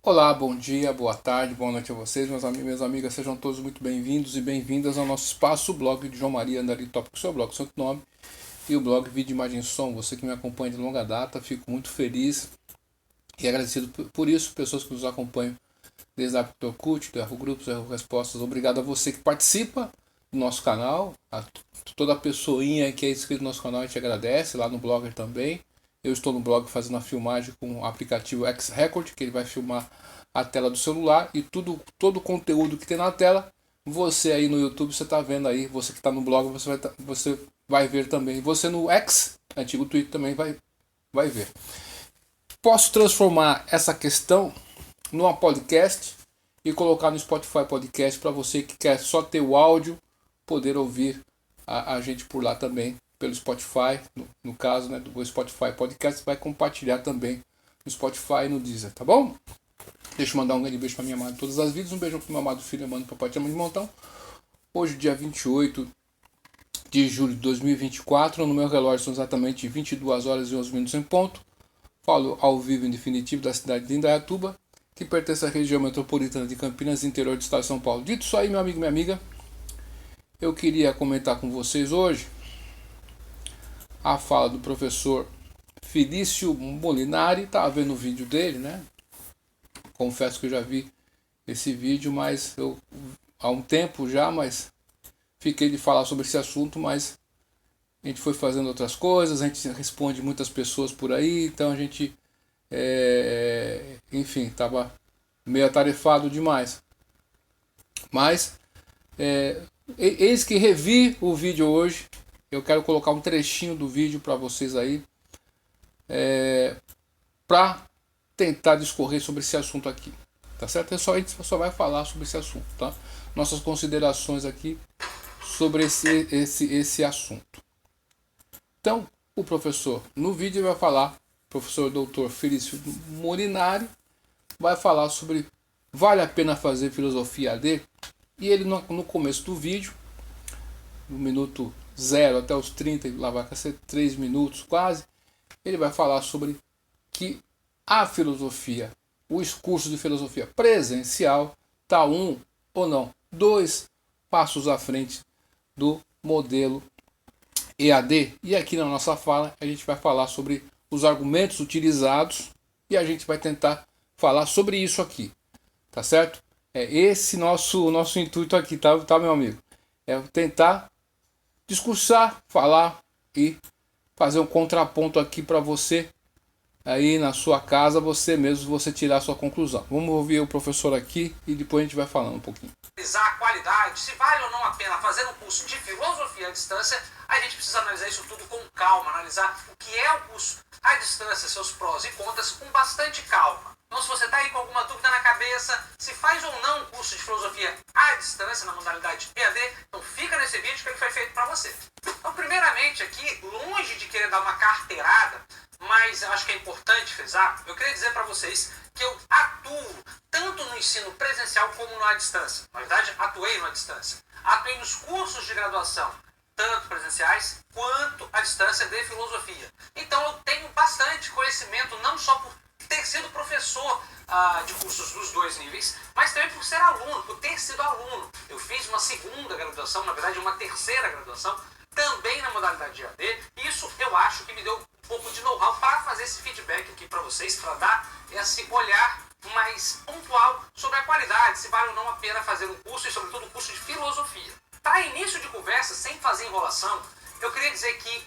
Olá, bom dia, boa tarde, boa noite a vocês, meus amigos e minhas amigas. Sejam todos muito bem-vindos e bem-vindas ao nosso espaço, o blog de João Maria Andari Tópico, seu blog, seu nome, e o blog Vídeo Imagem Som. Você que me acompanha de longa data, fico muito feliz e agradecido por isso, pessoas que nos acompanham desde a época do Orkut, do Erro Grupos, do Erro Respostas. Obrigado a você que participa do nosso canal, a toda a pessoinha que é inscrito no nosso canal, a gente agradece, lá no Blogger também. Eu estou no blog fazendo a filmagem com o aplicativo X-Record, que ele vai filmar a tela do celular e todo o conteúdo que tem na tela, você aí no YouTube, você está vendo aí, você que está no blog, você vai ver também. Você no X, antigo Twitter, também vai ver. Posso transformar essa questão numa podcast e colocar no Spotify Podcast para você que quer só ter o áudio, poder ouvir a gente por lá também, pelo Spotify, no caso, né, do Spotify Podcast, vai compartilhar também no Spotify e no Deezer, tá bom? Deixa eu mandar um grande beijo para minha amada de todas as vidas, um beijão para meu amado filho, amado papai, te amo de montão. Hoje, dia 28 de julho de 2024, no meu relógio são exatamente 22 horas e 11 minutos em ponto. Falo ao vivo em definitivo da cidade de Indaiatuba, que pertence à região metropolitana de Campinas, interior do estado de São Paulo. Dito isso aí, meu amigo e minha amiga, eu queria comentar com vocês hoje a fala do professor Felício Molinari. Estava vendo o vídeo dele, né? Confesso que eu já vi esse vídeo, mas há um tempo já, mas fiquei de falar sobre esse assunto, mas a gente foi fazendo outras coisas, a gente responde muitas pessoas por aí, então a gente, enfim, estava meio atarefado demais. Mas, eis que revi o vídeo hoje, eu quero colocar um trechinho do vídeo para vocês aí, para tentar discorrer sobre esse assunto aqui, tá certo? A gente só vai falar sobre esse assunto, tá? Nossas considerações aqui sobre esse assunto. Então, o professor, no vídeo vai falar, o professor doutor Felício Molinari, vai falar sobre vale a pena fazer filosofia AD, e ele no começo do vídeo, no minuto 0 até os 30, lá vai ser 3 minutos quase, ele vai falar sobre que a filosofia, os cursos de filosofia presencial, está um ou não, 2 passos à frente do modelo EAD. E aqui na nossa fala a gente vai falar sobre os argumentos utilizados e a gente vai tentar falar sobre isso aqui, tá certo? É esse nosso intuito aqui, tá meu amigo? É tentar discursar, falar e fazer um contraponto aqui para você aí na sua casa, você tirar a sua conclusão. Vamos ouvir o professor aqui e depois a gente vai falando um pouquinho. Analisar a qualidade, se vale ou não a pena fazer um curso de filosofia à distância, a gente precisa analisar isso tudo com calma, analisar o que é o curso à distância, seus prós e contras, com bastante calma. Então, se você está aí com alguma dúvida na cabeça, se faz ou não um curso de filosofia à distância, na modalidade EAD, então fica nesse vídeo que ele foi feito para você. Então, primeiramente aqui, longe de querer dar uma carteirada, mas eu acho que é importante frisar, eu queria dizer para vocês que eu atuo tanto no ensino presencial como no à distância. Na verdade, atuei no à distância. Atuei nos cursos de graduação, tanto presenciais quanto à distância de filosofia. Então eu tenho bastante conhecimento, não só por ter sido professor de cursos dos 2 níveis, mas também por ser aluno, por ter sido aluno. Eu fiz uma segunda graduação, na verdade uma terceira graduação, também na modalidade de AD, e isso eu acho que me deu um pouco de know-how para fazer esse feedback aqui para vocês, para dar esse olhar mais pontual sobre a qualidade, se vale ou não a pena fazer um curso, e sobretudo um curso de filosofia. Para início de conversa, sem fazer enrolação, eu queria dizer que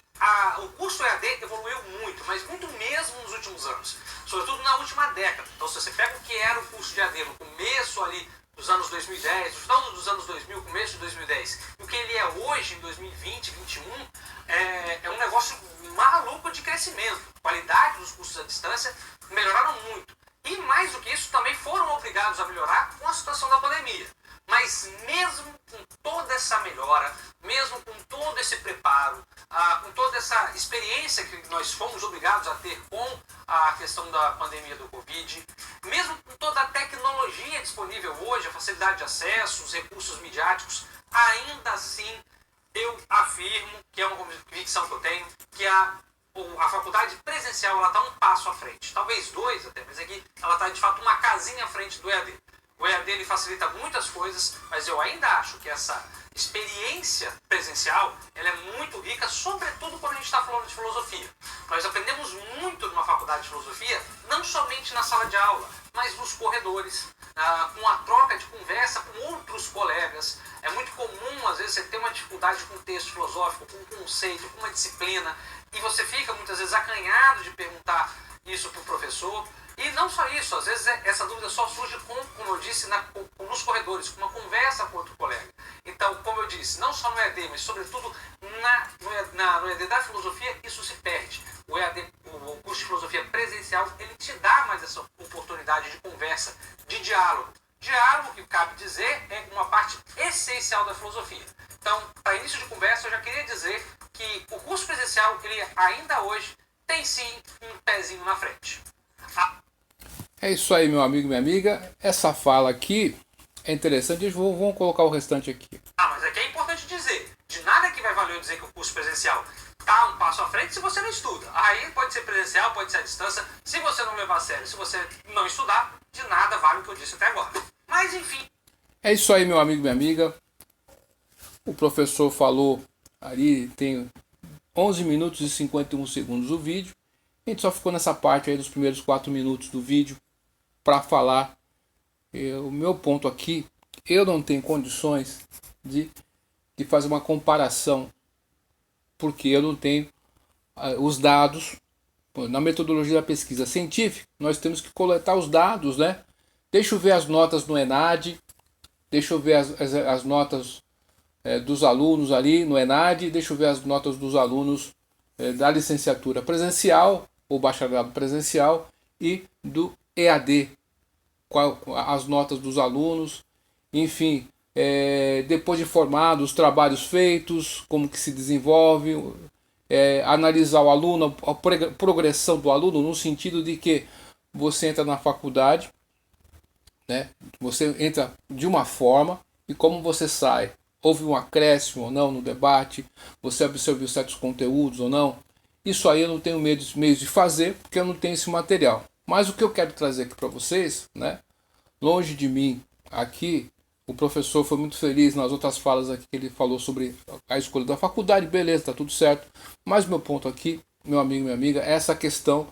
o curso EAD evoluiu muito, mas muito mesmo nos últimos anos, sobretudo na última década. Então, se você pega o que era o curso de EAD no começo ali dos anos 2010, no final dos anos 2000, começo de 2010, e o que ele é hoje, em 2020, 2021, é um negócio maluco de crescimento. A qualidade dos cursos à distância melhoraram muito. E mais do que isso, também foram obrigados a melhorar com a situação da pandemia. Mas mesmo com toda essa melhora, mesmo com todo esse preparo, com toda essa experiência que nós fomos obrigados a ter com a questão da pandemia do Covid, mesmo com toda a tecnologia disponível hoje, a facilidade de acesso, os recursos midiáticos, ainda assim eu afirmo, que é uma convicção que eu tenho, que a a faculdade presencial ela está um passo à frente, talvez dois até, mas aqui ela está de fato uma casinha à frente do EAD. O EAD ele facilita muitas coisas, mas eu ainda acho que essa experiência presencial ela é muito rica, sobretudo quando a gente está falando de filosofia. Nós aprendemos muito numa faculdade de filosofia, não somente na sala de aula, mas nos corredores, com a troca de conversa com outros colegas. É muito comum, às vezes, você ter uma dificuldade com um texto filosófico, com um conceito, com uma disciplina, e você fica muitas vezes acanhado de perguntar isso para o professor. E não só isso, às vezes essa dúvida só surge, como eu disse, nos corredores, com uma conversa com outro colega. Então, como eu disse, não só no EAD, mas sobretudo no EAD da filosofia, isso se perde. O EAD, o curso de filosofia presencial, ele te dá mais essa oportunidade de conversa, de diálogo. Diálogo, que cabe dizer, é uma parte essencial da filosofia. Então, para início de conversa, eu já queria dizer que o curso presencial, ele ainda hoje tem sim um pezinho na frente. É isso aí, meu amigo e minha amiga. Essa fala aqui é interessante. Vamos colocar o restante aqui. Mas aqui é importante dizer, de nada que vai valer eu dizer que o curso presencial está um passo à frente se você não estuda. Aí pode ser presencial, pode ser à distância. Se você não levar a sério, se você não estudar, de nada vale o que eu disse até agora. Mas enfim. É isso aí, meu amigo e minha amiga. O professor falou ali, tem 11 minutos e 51 segundos o vídeo. A gente só ficou nessa parte aí dos primeiros 4 minutos do vídeo para falar. O meu ponto aqui, eu não tenho condições de fazer uma comparação, porque eu não tenho os dados. Na metodologia da pesquisa científica, nós temos que coletar os dados, né? Deixa eu ver as notas no ENAD, deixa eu ver as notas dos alunos ali no ENAD, deixa eu ver as notas dos alunos da licenciatura presencial ou bacharelado presencial e do EAD, as notas dos alunos, enfim, depois de formados, os trabalhos feitos, como que se desenvolve, analisar o aluno, a progressão do aluno, no sentido de que você entra na faculdade, né? Você entra de uma forma e como você sai. Houve um acréscimo ou não no debate, você absorveu certos conteúdos ou não. Isso aí eu não tenho meios de fazer, porque eu não tenho esse material. Mas o que eu quero trazer aqui para vocês, né? Longe de mim, aqui, o professor foi muito feliz nas outras falas aqui que ele falou sobre a escolha da faculdade, beleza, tá tudo certo. Mas meu ponto aqui, meu amigo e minha amiga, é essa questão,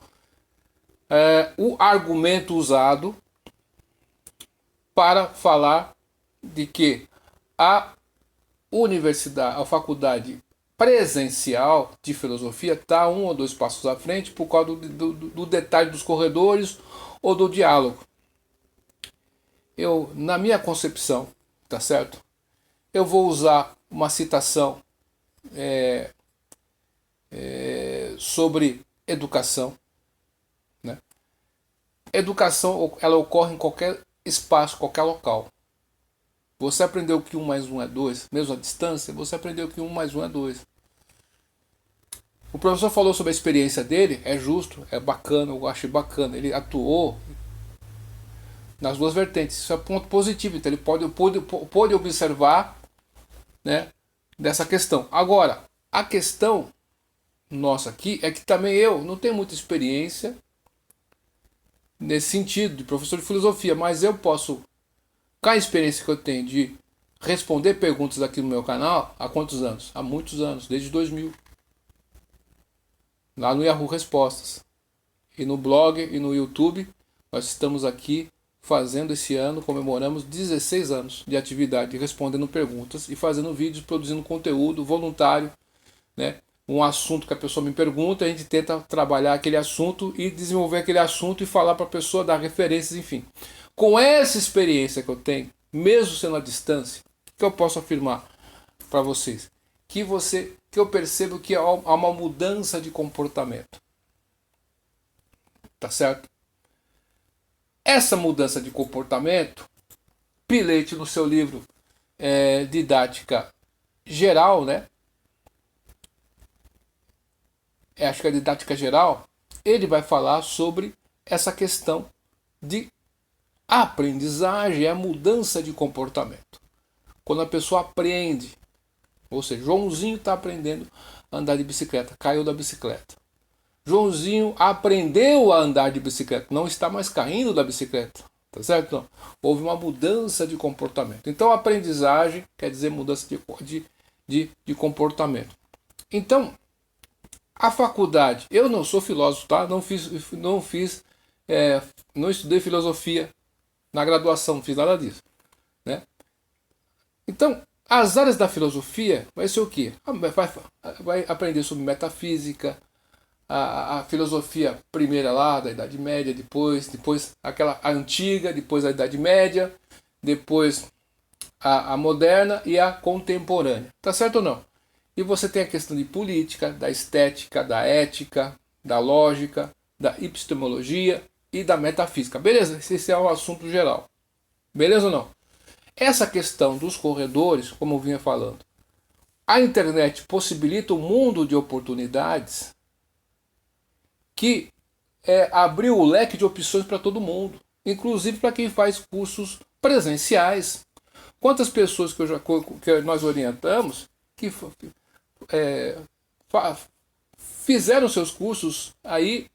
o argumento usado para falar de que a universidade, a faculdade presencial de filosofia está 1 ou 2 passos à frente por causa do detalhe dos corredores ou do diálogo. Na minha concepção, tá certo? Eu vou usar uma citação sobre educação, né? Educação, ela ocorre em qualquer espaço, qualquer local. Você aprendeu que 1 mais 1 é 2, mesmo à distância, você aprendeu que 1 mais 1 é 2. O professor falou sobre a experiência dele, é justo, é bacana, eu achei bacana. Ele atuou nas duas vertentes, isso é ponto positivo, então ele pode observar, né, dessa questão. Agora, a questão nossa aqui é que também eu não tenho muita experiência nesse sentido, de professor de filosofia, mas eu posso, com a experiência que eu tenho de responder perguntas aqui no meu canal, há quantos anos? Há muitos anos, desde 2000. Lá no Yahoo Respostas. E no blog e no YouTube, nós estamos aqui fazendo esse ano, comemoramos 16 anos de atividade, respondendo perguntas e fazendo vídeos, produzindo conteúdo voluntário, né? Um assunto que a pessoa me pergunta, a gente tenta trabalhar aquele assunto e desenvolver aquele assunto e falar para a pessoa, dar referências, enfim. Com essa experiência que eu tenho, mesmo sendo à distância, que eu posso afirmar para vocês? Que eu percebo que há uma mudança de comportamento. Tá certo? Essa mudança de comportamento, Pilete no seu livro Didática Geral, né? Acho que é Didática Geral, ele vai falar sobre essa questão de aprendizagem, a mudança de comportamento. Quando a pessoa aprende, ou seja, Joãozinho está aprendendo a andar de bicicleta, caiu da bicicleta. Joãozinho aprendeu a andar de bicicleta, não está mais caindo da bicicleta, tá certo? Não. Houve uma mudança de comportamento. Então, aprendizagem quer dizer mudança de comportamento. Então, a faculdade, eu não sou filósofo, tá? Não estudei filosofia na graduação, não fiz nada disso, né? Então, as áreas da filosofia vai ser o quê? Vai aprender sobre metafísica, a filosofia primeira lá da Idade Média, depois a antiga, depois a Idade Média, depois a moderna e a contemporânea. Tá certo ou não? E você tem a questão de política, da estética, da ética, da lógica, da epistemologia e da metafísica. Beleza? Esse é o assunto geral. Beleza ou não? Essa questão dos corredores, como eu vinha falando, a internet possibilita um mundo de oportunidades que abriu o leque de opções para todo mundo, inclusive para quem faz cursos presenciais. Quantas pessoas que nós orientamos que fizeram seus cursos aí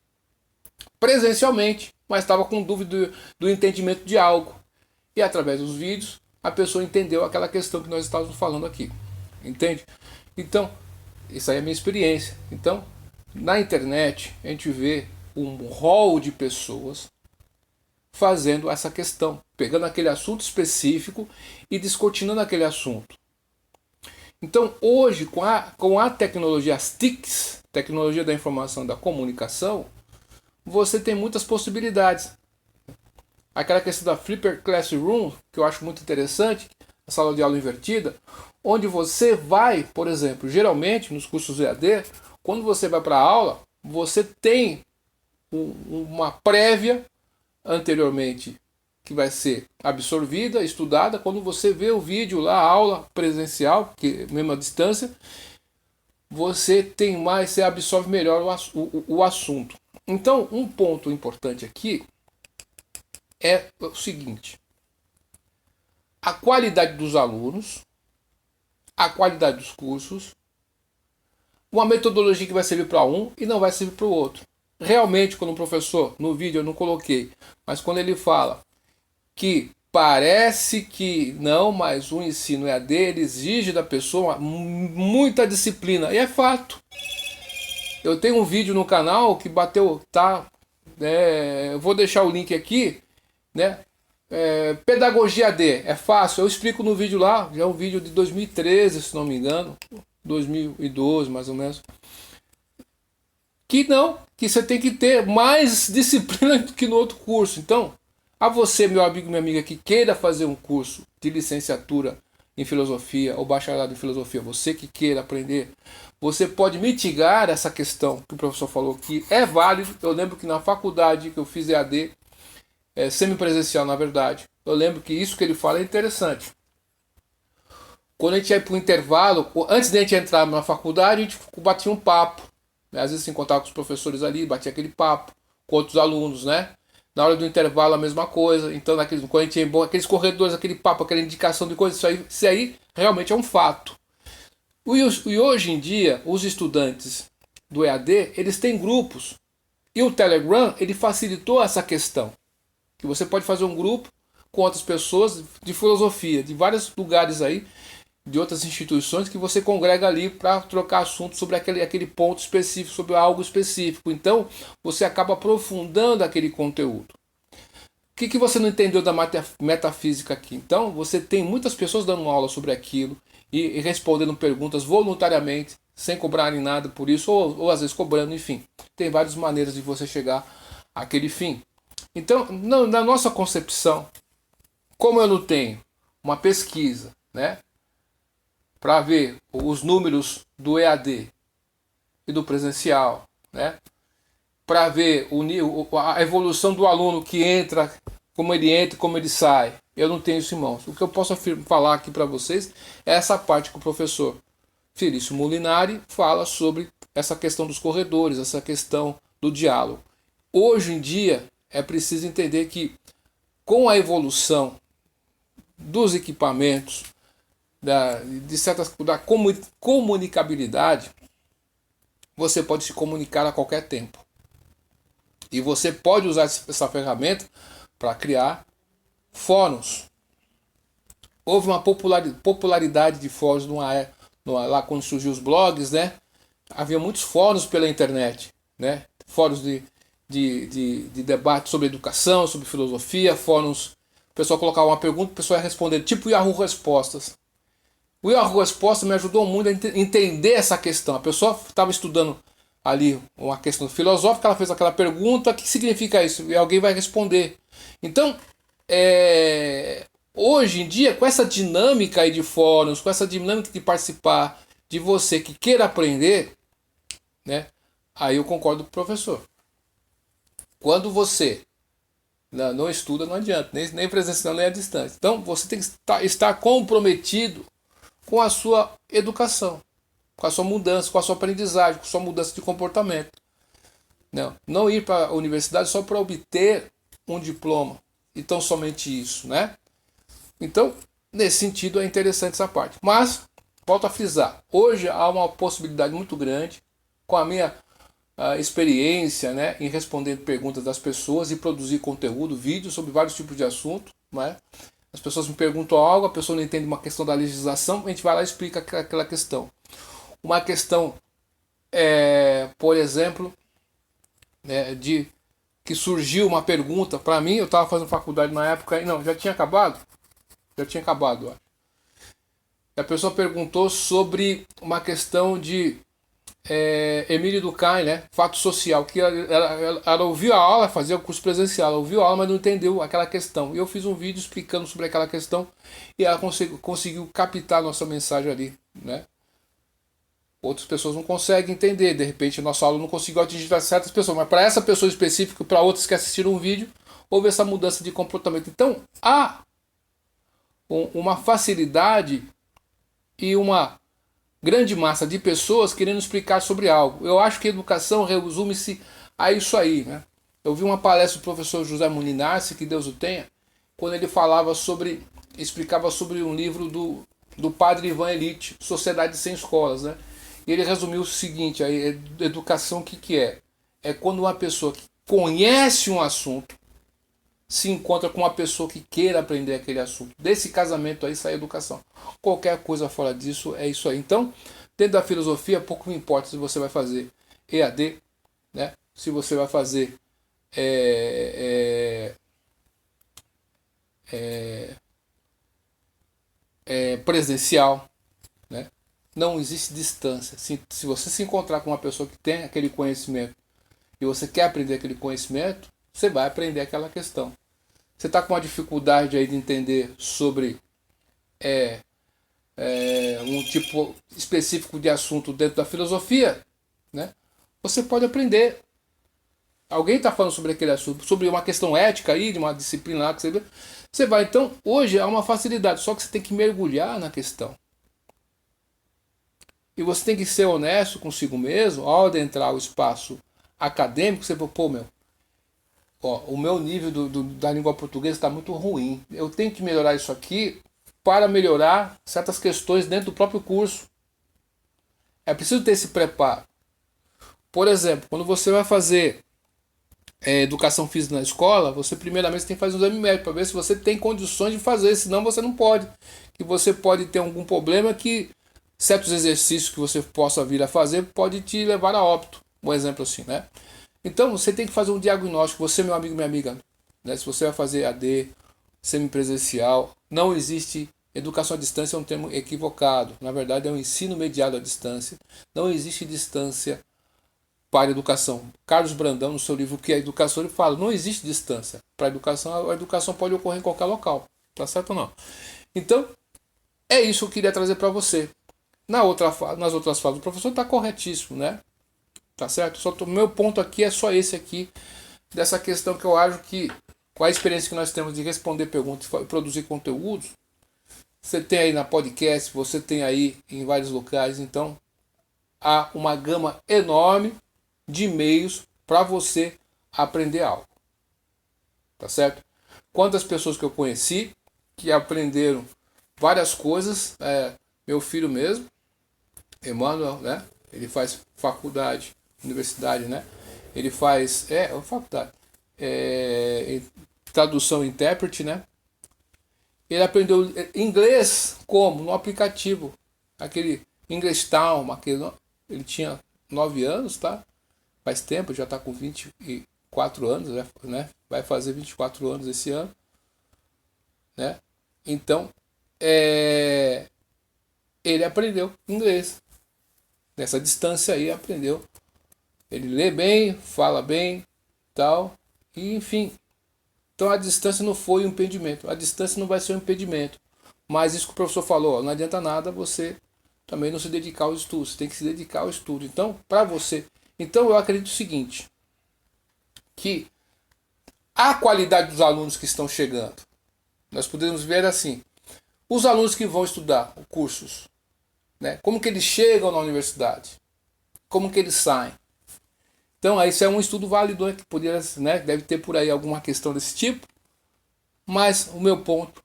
presencialmente, mas estava com dúvida do entendimento de algo. E através dos vídeos, a pessoa entendeu aquela questão que nós estávamos falando aqui. Entende? Então, isso aí é a minha experiência. Então, na internet, a gente vê um rol de pessoas fazendo essa questão, pegando aquele assunto específico e descortinando aquele assunto. Então, hoje, com a tecnologia, as TICs, tecnologia da informação e da comunicação, você tem muitas possibilidades. Aquela questão da Flipper Classroom, que eu acho muito interessante, a sala de aula invertida, onde você vai, por exemplo, geralmente nos cursos EAD, quando você vai para a aula, você tem uma prévia anteriormente que vai ser absorvida, estudada. Quando você vê o vídeo lá, a aula presencial, que mesmo à distância, você absorve melhor o assunto. Então, um ponto importante aqui é o seguinte: a qualidade dos alunos, a qualidade dos cursos, uma metodologia que vai servir para um e não vai servir para o outro. Realmente, quando o professor, no vídeo eu não coloquei, mas quando ele fala que parece que não, mas o ensino EAD ele exige da pessoa muita disciplina, e é fato. Eu tenho um vídeo no canal que bateu, tá? Eu vou deixar o link aqui, né? Pedagogia AD, é fácil, eu explico no vídeo lá, já é um vídeo de 2013, se não me engano, 2012 mais ou menos, que você tem que ter mais disciplina do que no outro curso. Então, a você, meu amigo e minha amiga, que queira fazer um curso de licenciatura em filosofia ou bacharelado em filosofia, você que queira aprender, você pode mitigar essa questão que o professor falou que é válido. Eu lembro que na faculdade que eu fiz EAD, semipresencial na verdade, eu lembro que isso que ele fala é interessante. Quando a gente ia para o intervalo, antes de a gente entrar na faculdade, a gente batia um papo, né? Às vezes se encontrava com os professores ali, batia aquele papo com outros alunos, né? Na hora do intervalo a mesma coisa. Então quando a gente ia aqueles corredores, aquele papo, aquela indicação de coisas, isso aí realmente é um fato. E hoje em dia, os estudantes do EAD, eles têm grupos. E o Telegram, ele facilitou essa questão. Que você pode fazer um grupo com outras pessoas de filosofia, de vários lugares aí, de outras instituições, que você congrega ali para trocar assuntos sobre aquele ponto específico, sobre algo específico. Então, você acaba aprofundando aquele conteúdo. O que você não entendeu da metafísica aqui? Então, você tem muitas pessoas dando aula sobre aquilo e respondendo perguntas voluntariamente, sem cobrarem nada por isso, ou às vezes cobrando, enfim. Tem várias maneiras de você chegar àquele fim. Então, na nossa concepção, como eu não tenho uma pesquisa, né, para ver os números do EAD e do presencial, né, para ver a evolução do aluno que entra, como ele sai, eu não tenho isso em mãos. O que eu posso falar aqui para vocês é essa parte que o professor Felício Molinari fala sobre essa questão dos corredores, essa questão do diálogo. Hoje em dia, é preciso entender que com a evolução dos equipamentos, da comunicabilidade, você pode se comunicar a qualquer tempo. E você pode usar essa ferramenta para criar fóruns. Houve uma popularidade de fóruns lá quando surgiu os blogs, né? Havia muitos fóruns pela internet, né? Fóruns de debate sobre educação, sobre filosofia, fóruns. O pessoal colocava uma pergunta, o pessoal ia responder, tipo Yahoo Respostas. O Yahoo Respostas me ajudou muito a entender essa questão. A pessoa estava estudando ali uma questão filosófica, ela fez aquela pergunta, o que significa isso? E alguém vai responder. Então, hoje em dia, com essa dinâmica aí de fóruns, com essa dinâmica de participar, de você que queira aprender, né? Aí eu concordo com o professor. Quando você não estuda, não adianta, nem presencial nem à distância. Então você tem que estar comprometido com a sua educação, com a sua mudança, com a sua aprendizagem, com a sua mudança de comportamento. Não ir para a universidade só para obter um diploma. Então somente isso, né? Então, nesse sentido é interessante essa parte. Mas, volto a frisar, hoje há uma possibilidade muito grande, com a minha experiência, né, em responder perguntas das pessoas e produzir conteúdo, vídeos sobre vários tipos de assuntos, né? As pessoas me perguntam algo, a pessoa não entende uma questão da legislação, a gente vai lá e explica aquela questão. Uma questão, por exemplo, né, que surgiu uma pergunta para mim, eu estava fazendo faculdade na época, não, já tinha acabado, eu acho. A pessoa perguntou sobre uma questão de Emílio Durkheim, né? Fato social, que ela ouviu a aula, fazia o curso presencial, ela ouviu a aula, mas não entendeu aquela questão. E eu fiz um vídeo explicando sobre aquela questão e ela conseguiu captar a nossa mensagem ali, né? Outras pessoas não conseguem entender, de repente a nossa aula não conseguiu atingir certas pessoas, mas para essa pessoa específica, para outras que assistiram um vídeo, houve essa mudança de comportamento. Então há uma facilidade e uma grande massa de pessoas querendo explicar sobre algo. Eu acho que a educação resume-se a isso aí, né? Eu vi uma palestra do professor José Muninarci, que Deus o tenha, quando ele explicava sobre um livro do padre Ivan Elite, Sociedade Sem Escolas, né? E ele resumiu o seguinte, a educação o que é? É quando uma pessoa que conhece um assunto se encontra com uma pessoa que queira aprender aquele assunto. Desse casamento aí sai a educação. Qualquer coisa fora disso é isso aí. Então, dentro da filosofia, pouco me importa se você vai fazer EAD, né? Se você vai fazer presencial, né? Não existe distância. Se você se encontrar com uma pessoa que tem aquele conhecimento e você quer aprender aquele conhecimento, você vai aprender aquela questão. Você está com uma dificuldade aí de entender sobre um tipo específico de assunto dentro da filosofia, né? Você pode aprender. Alguém está falando sobre aquele assunto, sobre uma questão ética aí, de uma disciplina lá que você vê. Você vai, então, hoje há uma facilidade, só que você tem que mergulhar na questão. E você tem que ser honesto consigo mesmo, ao adentrar o espaço acadêmico, você fala, pô, o meu nível da língua portuguesa está muito ruim. Eu tenho que melhorar isso aqui para melhorar certas questões dentro do próprio curso. É preciso ter esse preparo. Por exemplo, quando você vai fazer educação física na escola, você primeiramente tem que fazer um exame médico para ver se você tem condições de fazer, senão você não pode. Que você pode ter algum problema que certos exercícios que você possa vir a fazer pode te levar a óbito. Um exemplo assim, né? Então você tem que fazer um diagnóstico, você, meu amigo, minha amiga, né? Se você vai fazer AD, semipresencial, não existe educação à distância, é um termo equivocado. Na verdade é um ensino mediado à distância. Não existe distância para a educação. Carlos Brandão, no seu livro O que é Educação, ele fala, não existe distância para a educação pode ocorrer em qualquer local. Tá certo ou não? Então, é isso que eu queria trazer para você. Nas outras falas, o professor está corretíssimo, né? Tá certo? O meu ponto aqui é só esse aqui, dessa questão que eu acho que, com a experiência que nós temos de responder perguntas e produzir conteúdos, você tem aí na podcast, você tem aí em vários locais, então há uma gama enorme de meios para você aprender algo. Tá certo? Quantas pessoas que eu conheci que aprenderam várias coisas, meu filho mesmo, Emmanuel, né? Ele faz faculdade, universidade, né? Ele faz, faculdade, tradução e intérprete, né? Ele aprendeu inglês como? No aplicativo, aquele English Town, ele tinha 9 anos, tá? Faz tempo, já está com 24 anos, né? Vai fazer 24 anos esse ano, né? Então, ele aprendeu inglês. Nessa distância aí, aprendeu. Ele lê bem, fala bem, tal, e enfim. Então a distância não foi um impedimento. A distância não vai ser um impedimento. Mas isso que o professor falou, não adianta nada você também não se dedicar ao estudo. Você tem que se dedicar ao estudo. Então, para você... Então eu acredito o seguinte, que a qualidade dos alunos que estão chegando, nós podemos ver assim, os alunos que vão estudar cursos, né, como que eles chegam na universidade, como que eles saem. Então isso é um estudo válido, né, que poderia, né, deve ter por aí alguma questão desse tipo, mas o meu ponto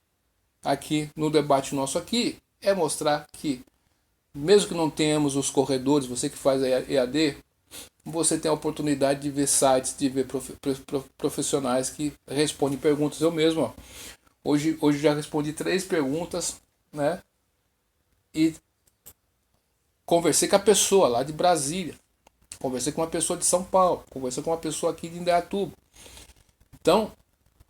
aqui no debate nosso aqui é mostrar que, mesmo que não tenhamos os corredores, você que faz a EAD, você tem a oportunidade de ver sites, de ver profissionais que respondem perguntas. Eu mesmo, ó, hoje já respondi 3 perguntas, né? E conversei com a pessoa lá de Brasília, conversei com uma pessoa de São Paulo, conversei com uma pessoa aqui de Indaiatuba. Então,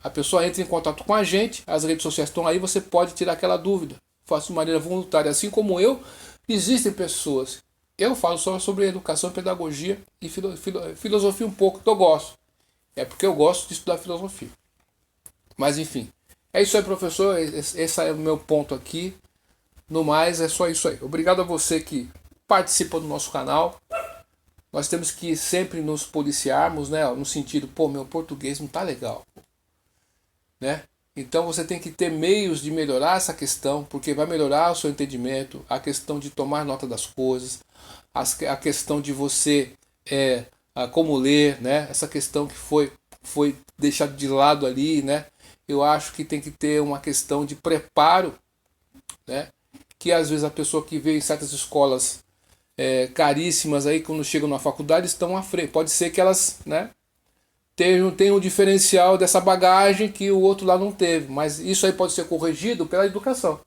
a pessoa entra em contato com a gente, as redes sociais estão aí, você pode tirar aquela dúvida. Faça de maneira voluntária, assim como eu. Existem pessoas. Eu falo só sobre educação, pedagogia e filosofia um pouco, que eu gosto. É porque eu gosto de estudar filosofia. Mas enfim, é isso aí, professor. Esse é o meu ponto aqui. No mais, é só isso aí. Obrigado a você que participa do nosso canal. Nós temos que sempre nos policiarmos, né? No sentido, pô, meu português não tá legal, né? Então você tem que ter meios de melhorar essa questão, porque vai melhorar o seu entendimento, a questão de tomar nota das coisas, a questão de você como ler, né? Essa questão que foi deixada de lado ali, né? Eu acho que tem que ter uma questão de preparo, né? Que às vezes a pessoa que vê em certas escolas caríssimas aí, quando chegam na faculdade, estão à frente. Pode ser que elas, né, tenham um diferencial dessa bagagem que o outro lá não teve, mas isso aí pode ser corrigido pela educação.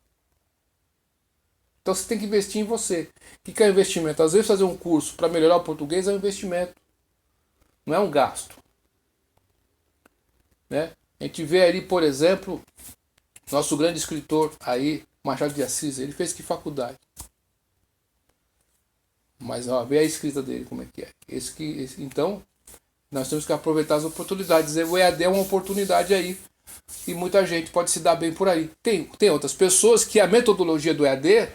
Então você tem que investir em você. O que é investimento? Às vezes fazer um curso para melhorar o português é um investimento, não é um gasto, né? A gente vê ali, por exemplo, nosso grande escritor aí, Machado de Assis, ele fez que faculdade? Mas ó, vê a escrita dele como é que é. Então, nós temos que aproveitar as oportunidades. O EAD é uma oportunidade aí. E muita gente pode se dar bem por aí. Tem outras pessoas que a metodologia do EAD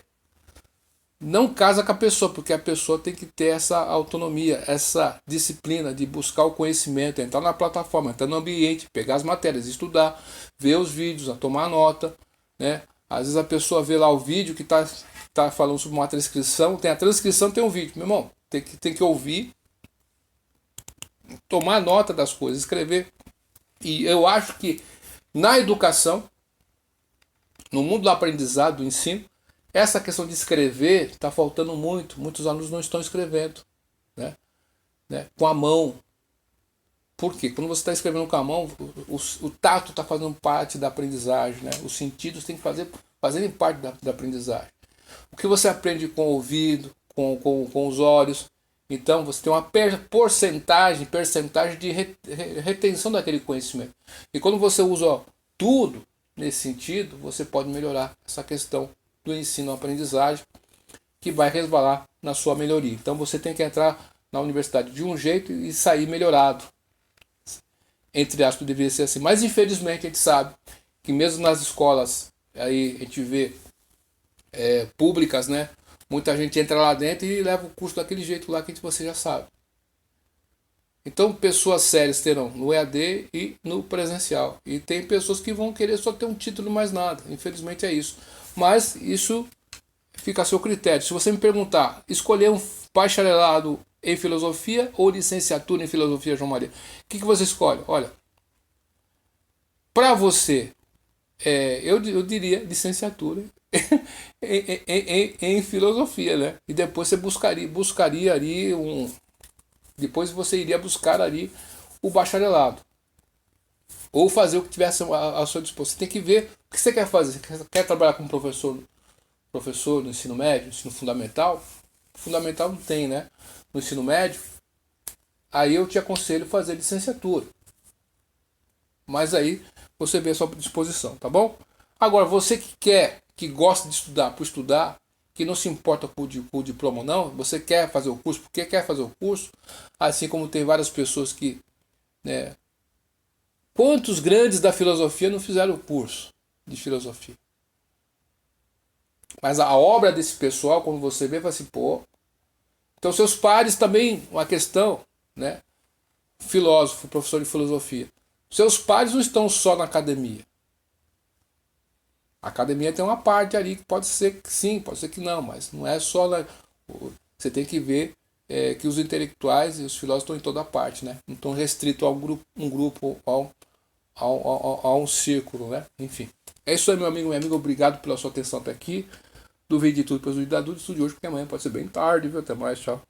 não casa com a pessoa, porque a pessoa tem que ter essa autonomia, essa disciplina de buscar o conhecimento, entrar na plataforma, entrar no ambiente, pegar as matérias, estudar, ver os vídeos, tomar nota, né? Às vezes a pessoa vê lá o vídeo que tá falando sobre uma transcrição, tem a transcrição, tem um vídeo. Meu irmão, tem que ouvir, tomar nota das coisas, escrever. E eu acho que na educação, no mundo do aprendizado, do ensino, essa questão de escrever está faltando muito. Muitos alunos não estão escrevendo, né? Com a mão. Por quê? Quando você está escrevendo com a mão, o tato está fazendo parte da aprendizagem, né? Os sentidos têm que fazerem parte da aprendizagem. O que você aprende com o ouvido, com os olhos. Então você tem uma porcentagem de retenção daquele conhecimento. E quando você usa tudo nesse sentido, você pode melhorar essa questão do ensino-aprendizagem, que vai resvalar na sua melhoria. Então você tem que entrar na universidade de um jeito e sair melhorado. Entre aspas, deveria ser assim. Mas infelizmente a gente sabe que mesmo nas escolas, aí a gente vê públicas, né? Muita gente entra lá dentro e leva o curso daquele jeito lá que você já sabe. Então pessoas sérias terão no EAD e no presencial. E tem pessoas que vão querer só ter um título mais nada. Infelizmente é isso. Mas isso fica a seu critério. Se você me perguntar, escolher um bacharelado em filosofia ou licenciatura em filosofia, João Maria, o que você escolhe? Olha, para você, eu diria licenciatura em filosofia, né? E depois você buscaria ali Depois você iria buscar ali o bacharelado. Ou fazer o que tivesse à sua disposição. Você tem que ver o que você quer fazer. Você quer trabalhar como professor no ensino médio, ensino fundamental? Fundamental não tem, né? No ensino médio, aí eu te aconselho fazer licenciatura. Mas aí você vê a sua disposição, tá bom? Agora, você que gosta de estudar por estudar, que não se importa com o diploma ou não, você quer fazer o curso porque quer fazer o curso, assim como tem várias pessoas que, né, quantos grandes da filosofia não fizeram o curso de filosofia? Mas a obra desse pessoal, quando você vê, fala assim, pô. Então seus pares também, uma questão, né? Filósofo, professor de filosofia. Seus pares não estão só na academia. A academia tem uma parte ali que pode ser que sim, pode ser que não, mas não é só na... Você tem que ver que os intelectuais e os filósofos estão em toda parte, né? Não estão restritos a um grupo, a um círculo, né? Enfim. É isso aí, meu amigo, minha amiga. Obrigado pela sua atenção até aqui. Duvide de tudo, depois do vídeo da dúvida, estude hoje, porque amanhã pode ser bem tarde, viu? Até mais, tchau.